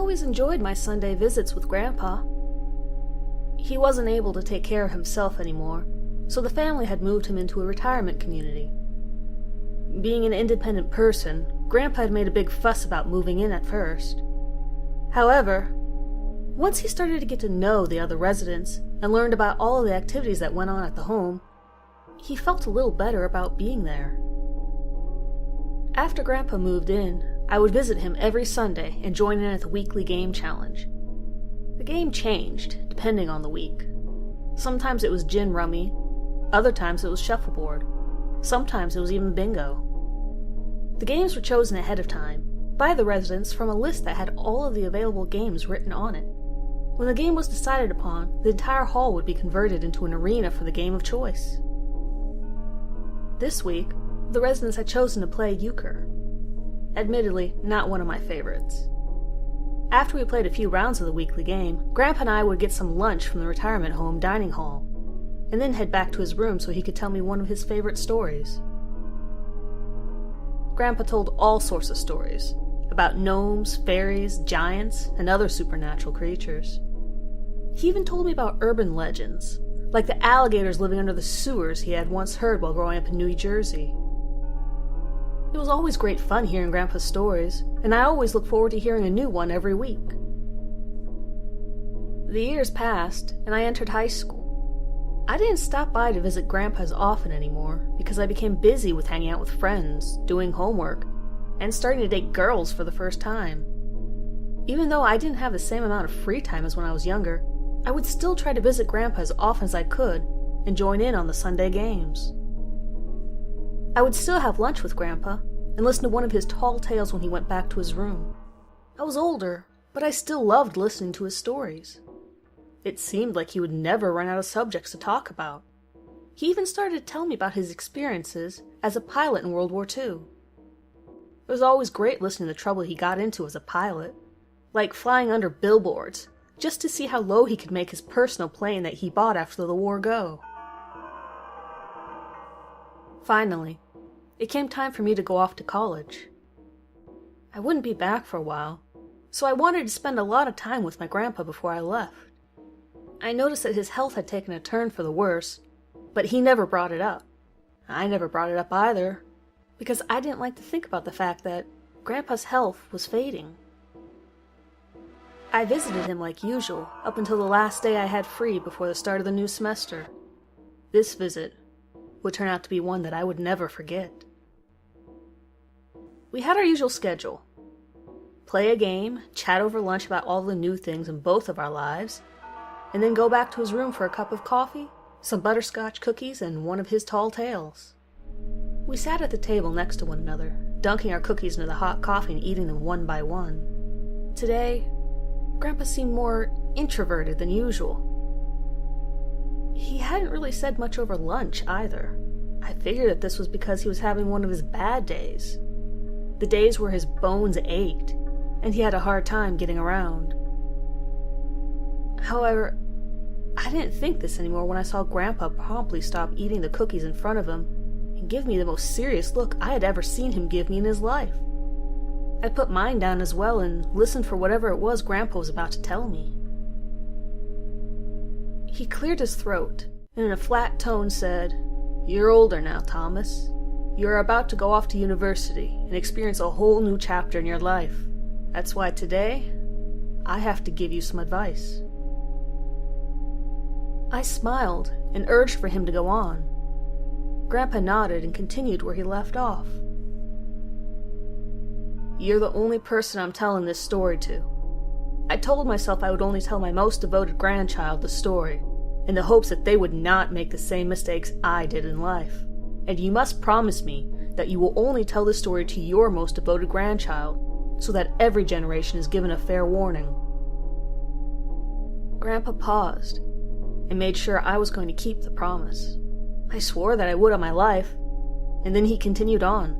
always enjoyed my Sunday visits with Grandpa. He wasn't able to take care of himself anymore, so the family had moved him into a retirement community. Being an independent person, Grandpa had made a big fuss about moving in at first. However, once he started to get to know the other residents and learned about all of the activities that went on at the home, he felt a little better about being there. After Grandpa moved in, I would visit him every Sunday and join in at the weekly game challenge. The game changed, depending on the week. Sometimes it was gin rummy, other times it was shuffleboard, sometimes it was even bingo. The games were chosen ahead of time, by the residents from a list that had all of the available games written on it. When the game was decided upon, the entire hall would be converted into an arena for the game of choice. This week, the residents had chosen to play euchre. Admittedly, not one of my favorites. After we played a few rounds of the weekly game, Grandpa and I would get some lunch from the retirement home dining hall, and then head back to his room so he could tell me one of his favorite stories. Grandpa told all sorts of stories, about gnomes, fairies, giants, and other supernatural creatures. He even told me about urban legends, like the alligators living under the sewers he had once heard while growing up in New Jersey. It was always great fun hearing Grandpa's stories, and I always look forward to hearing a new one every week. The years passed, and I entered high school. I didn't stop by to visit Grandpa as often anymore, because I became busy with hanging out with friends, doing homework, and starting to date girls for the first time. Even though I didn't have the same amount of free time as when I was younger, I would still try to visit Grandpa as often as I could, and join in on the Sunday games. I would still have lunch with Grandpa, and listen to one of his tall tales when he went back to his room. I was older, but I still loved listening to his stories. It seemed like he would never run out of subjects to talk about. He even started to tell me about his experiences as a pilot in World War II. It was always great listening to the trouble he got into as a pilot, like flying under billboards, just to see how low he could make his personal plane that he bought after the war go. Finally, it came time for me to go off to college. I wouldn't be back for a while, so I wanted to spend a lot of time with my grandpa before I left. I noticed that his health had taken a turn for the worse, but he never brought it up. I never brought it up either, because I didn't like to think about the fact that Grandpa's health was fading. I visited him like usual up until the last day I had free before the start of the new semester. This visit would turn out to be one that I would never forget. We had our usual schedule. Play a game, chat over lunch about all the new things in both of our lives, and then go back to his room for a cup of coffee, some butterscotch cookies, and one of his tall tales. We sat at the table next to one another, dunking our cookies into the hot coffee and eating them one by one. Today, Grandpa seemed more introverted than usual. He hadn't really said much over lunch either. I figured that this was because he was having one of his bad days. The days where his bones ached, and he had a hard time getting around. However, I didn't think this anymore when I saw Grandpa promptly stop eating the cookies in front of him and give me the most serious look I had ever seen him give me in his life. I put mine down as well and listened for whatever it was Grandpa was about to tell me. He cleared his throat, and in a flat tone said, "You're older now, Thomas. You're about to go off to university and experience a whole new chapter in your life. That's why today, I have to give you some advice." I smiled and urged for him to go on. Grandpa nodded and continued where he left off. "You're the only person I'm telling this story to. I told myself I would only tell my most devoted grandchild the story, in the hopes that they would not make the same mistakes I did in life. And you must promise me that you will only tell the story to your most devoted grandchild, so that every generation is given a fair warning." Grandpa paused and made sure I was going to keep the promise. I swore that I would on my life, and then he continued on.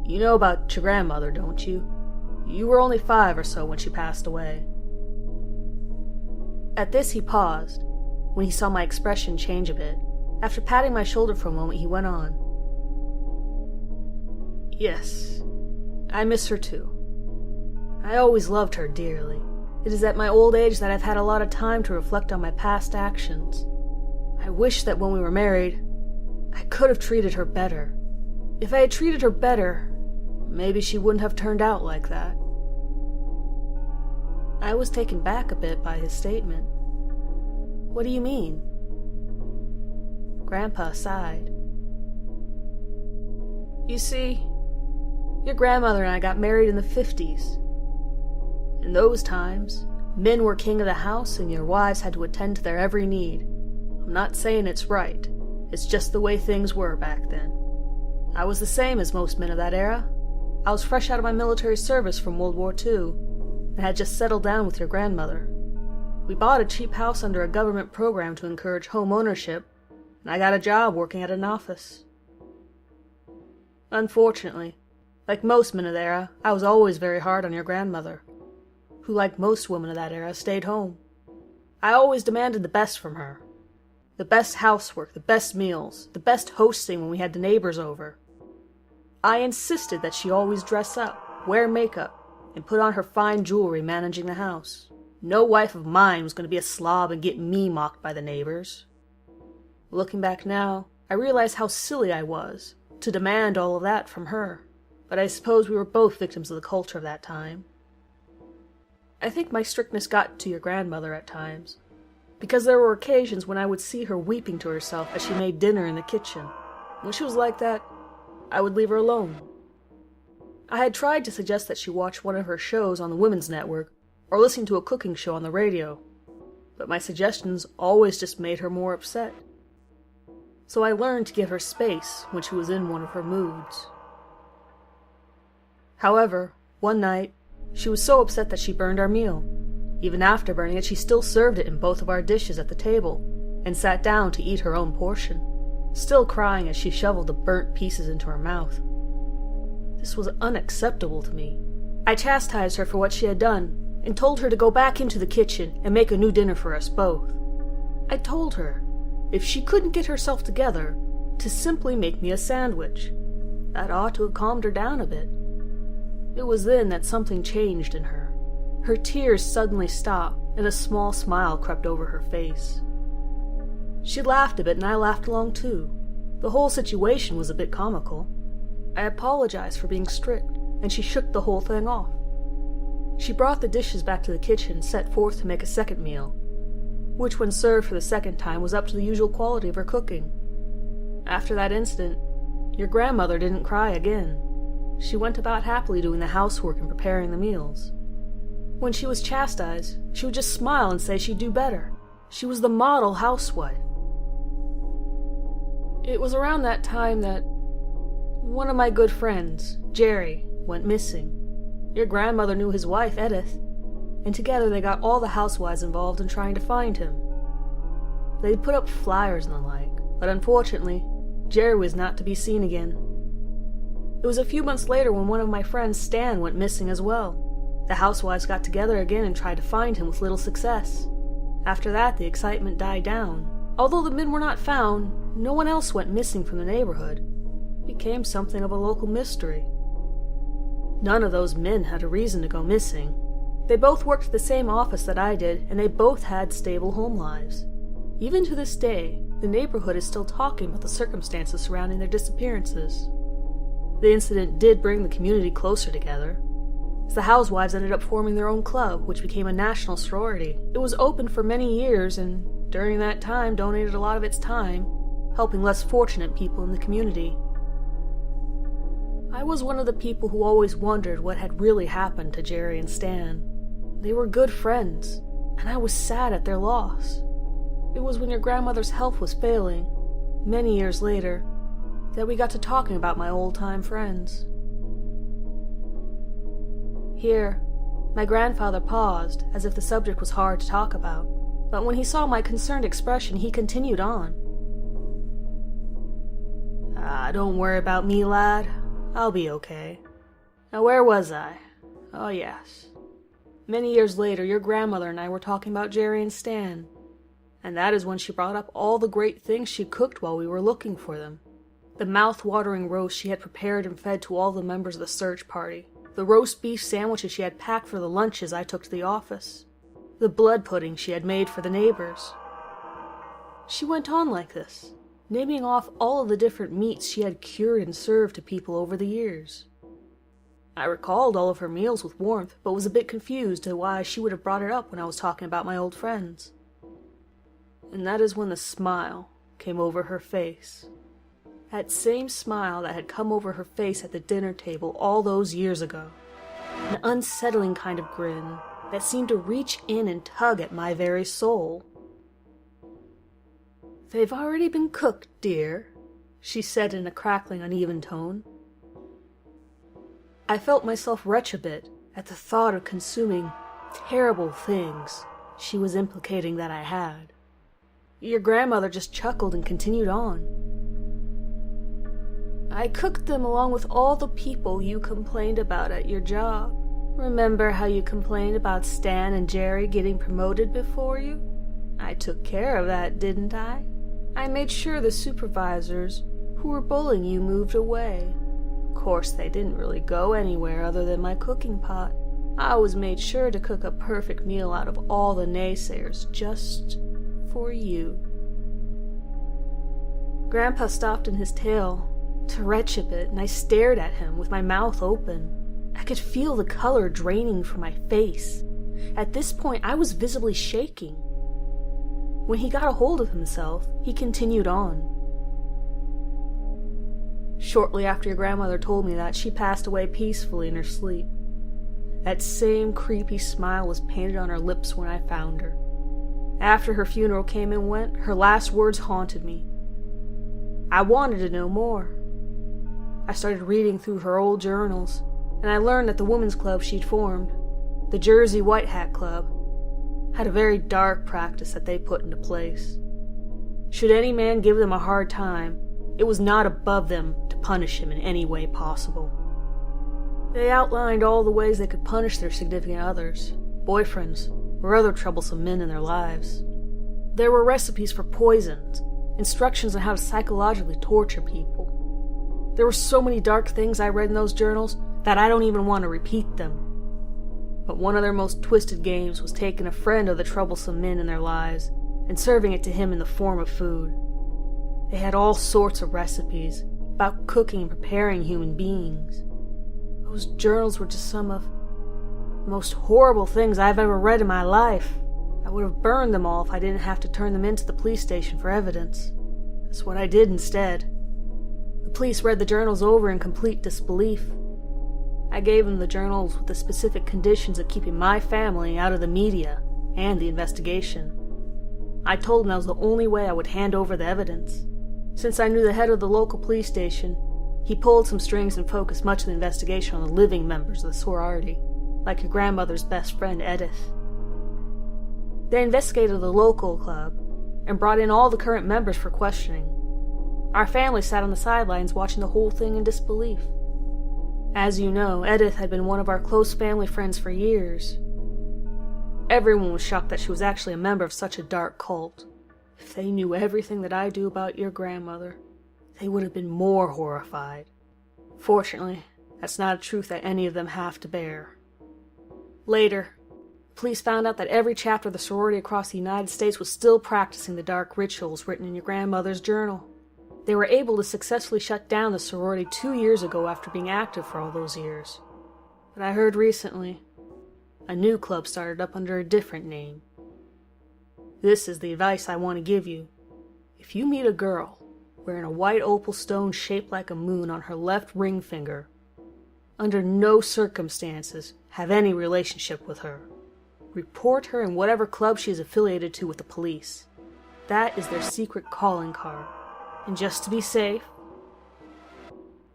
"You know about your grandmother, don't you? You were only 5 or so when she passed away." At this he paused, when he saw my expression change a bit. After patting my shoulder for a moment, he went on. "Yes, I miss her too. I always loved her dearly. It is at my old age that I've had a lot of time to reflect on my past actions. I wish that when we were married, I could have treated her better. If I had treated her better, maybe she wouldn't have turned out like that. I was taken back a bit by his statement. What do you mean? Grandpa sighed. You see, your grandmother and I got married in the 50s. In those times, men were king of the house and your wives had to attend to their every need. I'm not saying it's right. It's just the way things were back then. I was the same as most men of that era. I was fresh out of my military service from World War II and had just settled down with your grandmother. We bought a cheap house under a government program to encourage home ownership, and I got a job working at an office. Unfortunately, like most men of that era, I was always very hard on your grandmother, who, like most women of that era, stayed home. I always demanded the best from her. The best housework, the best meals, the best hosting when we had the neighbors over. I insisted that she always dress up, wear makeup, and put on her fine jewelry managing the house. No wife of mine was going to be a slob and get me mocked by the neighbors. Looking back now, I realize how silly I was to demand all of that from her, but I suppose we were both victims of the culture of that time. I think my strictness got to your grandmother at times, because there were occasions when I would see her weeping to herself as she made dinner in the kitchen. When she was like that, I would leave her alone. I had tried to suggest that she watch one of her shows on the Women's Network, or listen to a cooking show on the radio, but my suggestions always just made her more upset. So I learned to give her space when she was in one of her moods. However, one night, she was so upset that she burned our meal. Even after burning it, she still served it in both of our dishes at the table, and sat down to eat her own portion, still crying as she shoveled the burnt pieces into her mouth. This was unacceptable to me. I chastised her for what she had done, and told her to go back into the kitchen and make a new dinner for us both. I told her, if she couldn't get herself together, to simply make me a sandwich. That ought to have calmed her down a bit. It was then that something changed in her. Her tears suddenly stopped, and a small smile crept over her face. She laughed a bit, and I laughed along too. The whole situation was a bit comical. I apologized for being strict, and she shook the whole thing off. She brought the dishes back to the kitchen and set forth to make a second meal, which when served for the second time was up to the usual quality of her cooking. After that incident, your grandmother didn't cry again. She went about happily doing the housework and preparing the meals. When she was chastised, she would just smile and say she'd do better. She was the model housewife. It was around that time that one of my good friends, Jerry, went missing. Your grandmother knew his wife, Edith, and together they got all the housewives involved in trying to find him. They'd put up flyers and the like, but unfortunately, Jerry was not to be seen again. It was a few months later when one of my friends, Stan, went missing as well. The housewives got together again and tried to find him with little success. After that, the excitement died down. Although the men were not found, no one else went missing from the neighborhood. It became something of a local mystery. None of those men had a reason to go missing. They both worked at the same office that I did, and they both had stable home lives. Even to this day, the neighborhood is still talking about the circumstances surrounding their disappearances. The incident did bring the community closer together, as the housewives ended up forming their own club, which became a national sorority. It was open for many years, and during that time donated a lot of its time, helping less fortunate people in the community. I was one of the people who always wondered what had really happened to Jerry and Stan. They were good friends, and I was sad at their loss. It was when your grandmother's health was failing, many years later, that we got to talking about my old-time friends. Here, my grandfather paused, as if the subject was hard to talk about, but when he saw my concerned expression, he continued on. Don't worry about me, lad. I'll be okay. Now, where was I? Oh, yes. Many years later, your grandmother and I were talking about Jerry and Stan, and that is when she brought up all the great things she cooked while we were looking for them. The mouth-watering roast she had prepared and fed to all the members of the search party, the roast beef sandwiches she had packed for the lunches I took to the office, the blood pudding she had made for the neighbors. She went on like this, naming off all of the different meats she had cured and served to people over the years. I recalled all of her meals with warmth, but was a bit confused as to why she would have brought it up when I was talking about my old friends. And that is when the smile came over her face. That same smile that had come over her face at the dinner table all those years ago. An unsettling kind of grin that seemed to reach in and tug at my very soul. "They've already been cooked, dear," she said in a crackling, uneven tone. I felt myself retch a bit at the thought of consuming terrible things she was implicating that I had. Your grandmother just chuckled and continued on. "I cooked them along with all the people you complained about at your job. Remember how you complained about Stan and Jerry getting promoted before you? I took care of that, didn't I? I made sure the supervisors who were bullying you moved away. Of course, they didn't really go anywhere other than my cooking pot. I always made sure to cook a perfect meal out of all the naysayers just for you." Grandpa stopped in his tale to retch a bit, and I stared at him with my mouth open. I could feel the color draining from my face. At this point, I was visibly shaking. When he got a hold of himself, he continued on. "Shortly after your grandmother told me that, she passed away peacefully in her sleep. That same creepy smile was painted on her lips when I found her. After her funeral came and went, her last words haunted me. I wanted to know more. I started reading through her old journals, and I learned that the women's club she'd formed, the Jersey White Hat Club, had a very dark practice that they put into place. Should any man give them a hard time, it was not above them to punish him in any way possible. They outlined all the ways they could punish their significant others, boyfriends, or other troublesome men in their lives. There were recipes for poisons, instructions on how to psychologically torture people. There were so many dark things I read in those journals that I don't even want to repeat them. But one of their most twisted games was taking a friend of the troublesome men in their lives and serving it to him in the form of food. They had all sorts of recipes about cooking and preparing human beings. Those journals were just some of the most horrible things I've ever read in my life. I would have burned them all if I didn't have to turn them into the police station for evidence. That's what I did instead. The police read the journals over in complete disbelief. I gave them the journals with the specific conditions of keeping my family out of the media and the investigation. I told them that was the only way I would hand over the evidence. Since I knew the head of the local police station, he pulled some strings and focused much of the investigation on the living members of the sorority, like your grandmother's best friend, Edith. They investigated the local club and brought in all the current members for questioning. Our family sat on the sidelines watching the whole thing in disbelief. As you know, Edith had been one of our close family friends for years. Everyone was shocked that she was actually a member of such a dark cult. If they knew everything that I do about your grandmother, they would have been more horrified. Fortunately, that's not a truth that any of them have to bear. Later, police found out that every chapter of the sorority across the United States was still practicing the dark rituals written in your grandmother's journal. They were able to successfully shut down the sorority 2 years ago after being active for all those years. But I heard recently, a new club started up under a different name. This is the advice I want to give you. If you meet a girl wearing a white opal stone shaped like a moon on her left ring finger, under no circumstances have any relationship with her. Report her in whatever club she is affiliated to with the police. That is their secret calling card. And just to be safe...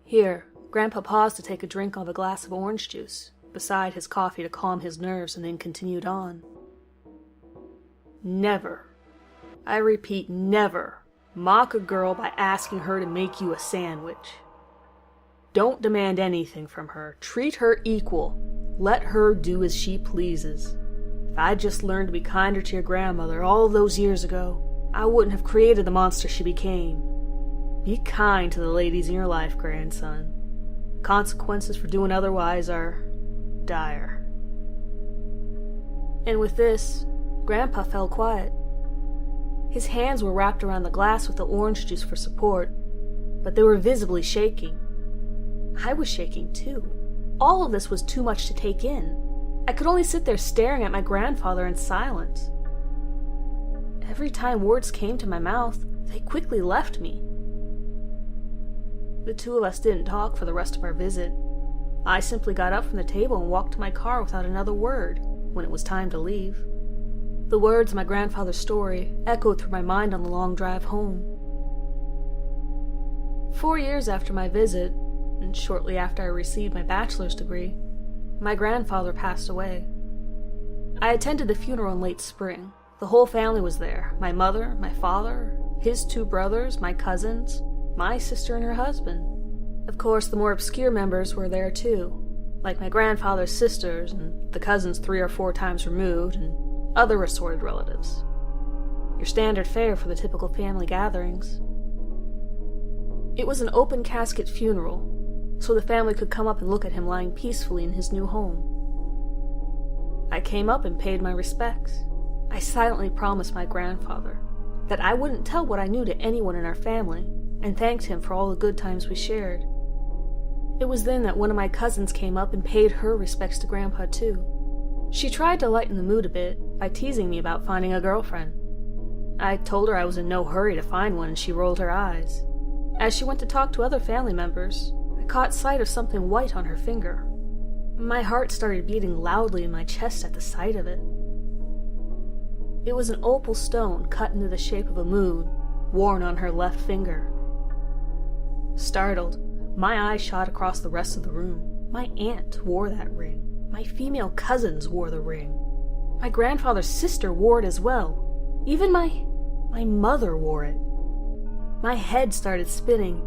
Here, Grandpa paused to take a drink of a glass of orange juice, beside his coffee to calm his nerves, and then continued on. Never, I repeat, never, mock a girl by asking her to make you a sandwich. Don't demand anything from her. Treat her equal. Let her do as she pleases. If I'd just learned to be kinder to your grandmother all of those years ago, I wouldn't have created the monster she became. Be kind to the ladies in your life, grandson. Consequences for doing otherwise are dire. And with this, Grandpa fell quiet. His hands were wrapped around the glass with the orange juice for support, but they were visibly shaking. I was shaking too. All of this was too much to take in. I could only sit there staring at my grandfather in silence. Every time words came to my mouth, they quickly left me. The two of us didn't talk for the rest of our visit. I simply got up from the table and walked to my car without another word when it was time to leave. The words of my grandfather's story echoed through my mind on the long drive home. 4 years after my visit, and shortly after I received my bachelor's degree, my grandfather passed away. I attended the funeral in late spring. The whole family was there. My mother, my father, his 2 brothers, my cousins, my sister and her husband. Of course, the more obscure members were there too, like my grandfather's sisters and the cousins 3 or 4 times removed and other assorted relatives. Your standard fare for the typical family gatherings. It was an open casket funeral, so the family could come up and look at him lying peacefully in his new home. I came up and paid my respects. I silently promised my grandfather that I wouldn't tell what I knew to anyone in our family, and thanked him for all the good times we shared. It was then that one of my cousins came up and paid her respects to Grandpa too. She tried to lighten the mood a bit by teasing me about finding a girlfriend. I told her I was in no hurry to find one, and she rolled her eyes. As she went to talk to other family members, I caught sight of something white on her finger. My heart started beating loudly in my chest at the sight of it. It was an opal stone cut into the shape of a moon, worn on her left finger. Startled, my eyes shot across the rest of the room. My aunt wore that ring. My female cousins wore the ring. My grandfather's sister wore it as well. Even my mother wore it. My head started spinning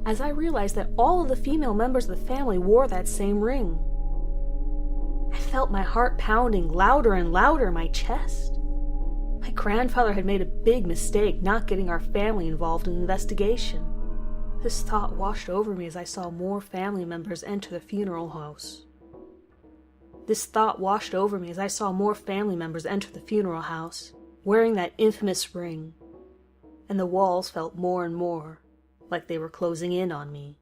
as I realized that all of the female members of the family wore that same ring. I felt my heart pounding louder and louder in my chest. My grandfather had made a big mistake not getting our family involved in the investigation. This thought washed over me as I saw more family members enter the funeral house. Wearing that infamous ring, and the walls felt more and more like they were closing in on me.